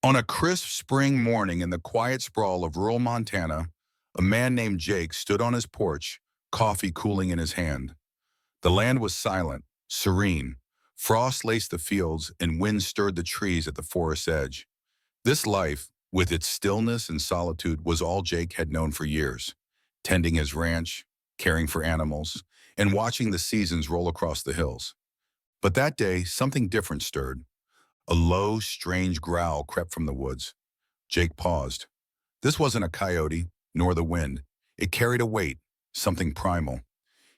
On a crisp spring morning in the quiet sprawl of rural Montana, a man named Jake stood on his porch, coffee cooling in his hand. The land was silent, serene. Frost laced the fields and wind stirred the trees at the forest's edge. This life, with its stillness and solitude, was all Jake had known for years, tending his ranch, caring for animals, and watching the seasons roll across the hills. But that day, something different stirred. A low, strange growl crept from the woods. Jake paused. This wasn't a coyote, nor the wind. It carried a weight, something primal.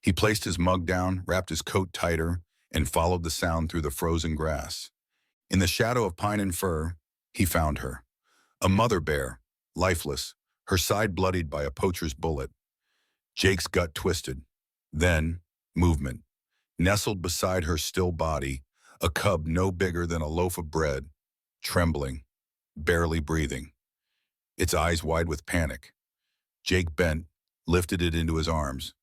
He placed his mug down, wrapped his coat tighter, and followed the sound through the frozen grass. In the shadow of pine and fir, he found her. A mother bear, lifeless, her side bloodied by a poacher's bullet. Jake's gut twisted. Then, movement. Nestled beside her still body, a cub no bigger than a loaf of bread, trembling, barely breathing, its eyes wide with panic. Jake bent, lifted it into his arms.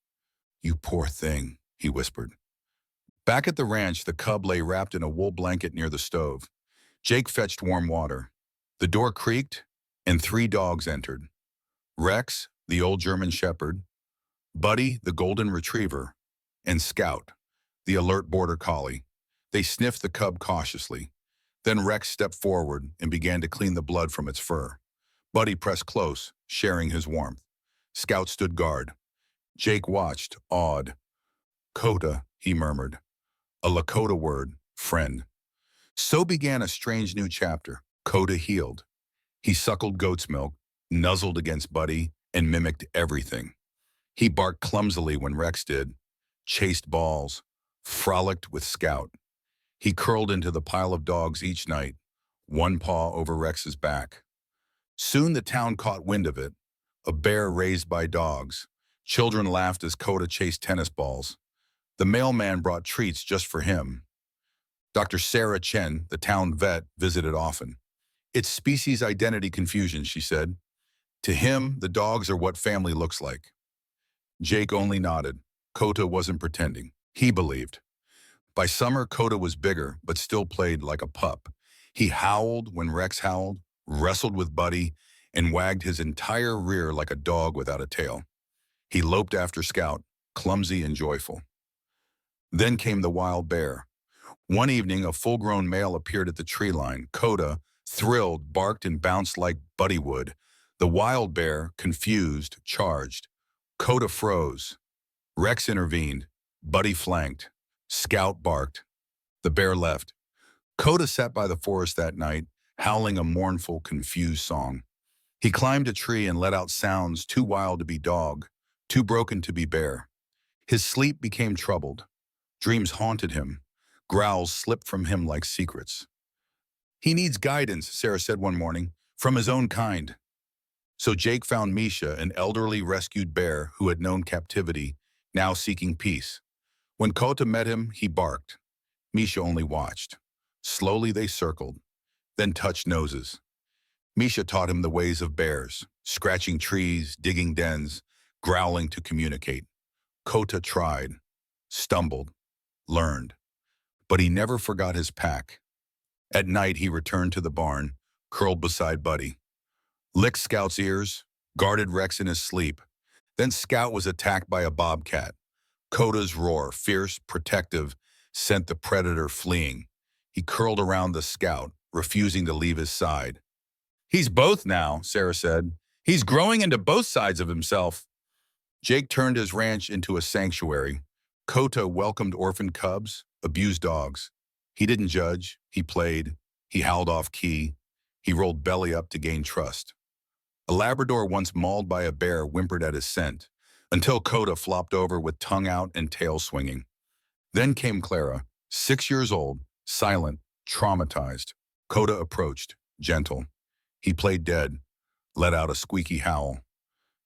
"You poor thing," he whispered. Back at the ranch, the cub lay wrapped in a wool blanket near the stove. Jake fetched warm water. The door creaked, and three dogs entered. Rex, the old German shepherd, Buddy, the golden retriever, and Scout, the alert border collie. They sniffed the cub cautiously. Then Rex stepped forward and began to clean the blood from its fur. Buddy pressed close, sharing his warmth. Scout stood guard. Jake watched, awed. "Cota," he murmured. A Lakota word, friend. So began a strange new chapter. Cota healed. He suckled goat's milk, nuzzled against Buddy, and mimicked everything. He barked clumsily when Rex did, chased balls, frolicked with Scout. He curled into the pile of dogs each night, one paw over Rex's back. Soon the town caught wind of it, a bear raised by dogs. Children laughed as Cota chased tennis balls. The mailman brought treats just for him. Dr. Sarah Chen, the town vet, visited often. "It's species identity confusion," she said. "To him, the dogs are what family looks like." Jake only nodded. Cota wasn't pretending. He believed. By summer, Cota was bigger, but still played like a pup. He howled when Rex howled, wrestled with Buddy, and wagged his entire rear like a dog without a tail. He loped after Scout, clumsy and joyful. Then came the wild bear. One evening, a full-grown male appeared at the tree line. Cota, thrilled, barked and bounced like Buddy would. The wild bear, confused, charged. Cota froze. Rex intervened. Buddy flanked. Scout barked. The bear left. Cota sat by the forest that night, howling a mournful, confused song. He climbed a tree and let out sounds too wild to be dog, too broken to be bear. His sleep became troubled. Dreams haunted him. Growls slipped from him like secrets. "He needs guidance," Sarah said one morning, "from his own kind." So Jake found Misha, an elderly rescued bear who had known captivity, now seeking peace. When Cota met him, he barked. Misha only watched. Slowly they circled, then touched noses. Misha taught him the ways of bears, scratching trees, digging dens, growling to communicate. Cota tried, stumbled, learned. But he never forgot his pack. At night he returned to the barn, curled beside Buddy. Licked Scout's ears, guarded Rex in his sleep. Then Scout was attacked by a bobcat. Cota's roar, fierce, protective, sent the predator fleeing. He curled around the Scout, refusing to leave his side. "He's both now," Sarah said. "He's growing into both sides of himself." Jake turned his ranch into a sanctuary. Cota welcomed orphan cubs, abused dogs. He didn't judge, he played, he howled off key, he rolled belly up to gain trust. A Labrador once mauled by a bear whimpered at his scent, until Cota flopped over with tongue out and tail swinging. Then came Clara, 6 years old, silent, traumatized. Cota approached, gentle. He played dead, let out a squeaky howl.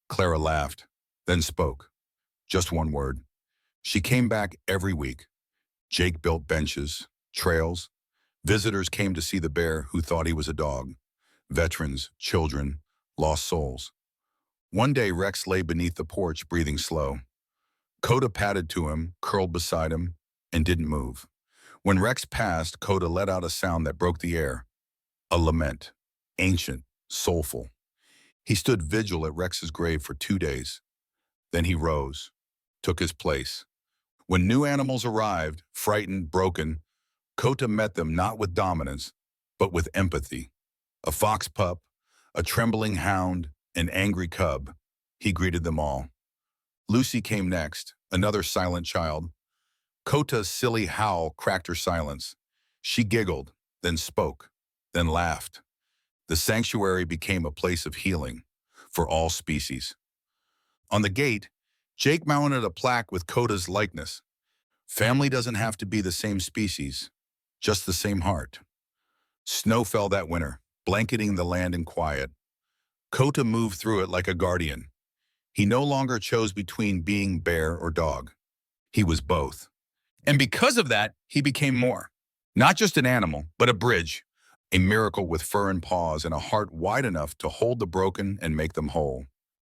Clara laughed, then spoke. Just one word. She came back every week. Jake built benches, trails. Visitors came to see the bear who thought he was a dog. Veterans, children, lost souls. One day Rex lay beneath the porch, breathing slow. Cota patted to him, curled beside him, and didn't move. When Rex passed, Cota let out a sound that broke the air. A lament. ancient, soulful. He stood vigil at Rex's grave for 2 days. Then he rose, took his place. When new animals arrived, frightened, broken, Cota met them not with dominance, but with empathy. A fox pup, a trembling hound, an angry cub. He greeted them all. Lucy came next, another silent child. Cota's silly howl cracked her silence. She giggled, then spoke, then laughed. The sanctuary became a place of healing for all species. On the gate, Jake mounted a plaque with Cota's likeness. Family doesn't have to be the same species, just the same heart. Snow fell that winter, blanketing the land in quiet. Cota moved through it like a guardian. He no longer chose between being bear or dog. He was both. And because of that, he became more. Not just an animal, but a bridge, a miracle with fur and paws and a heart wide enough to hold the broken and make them whole.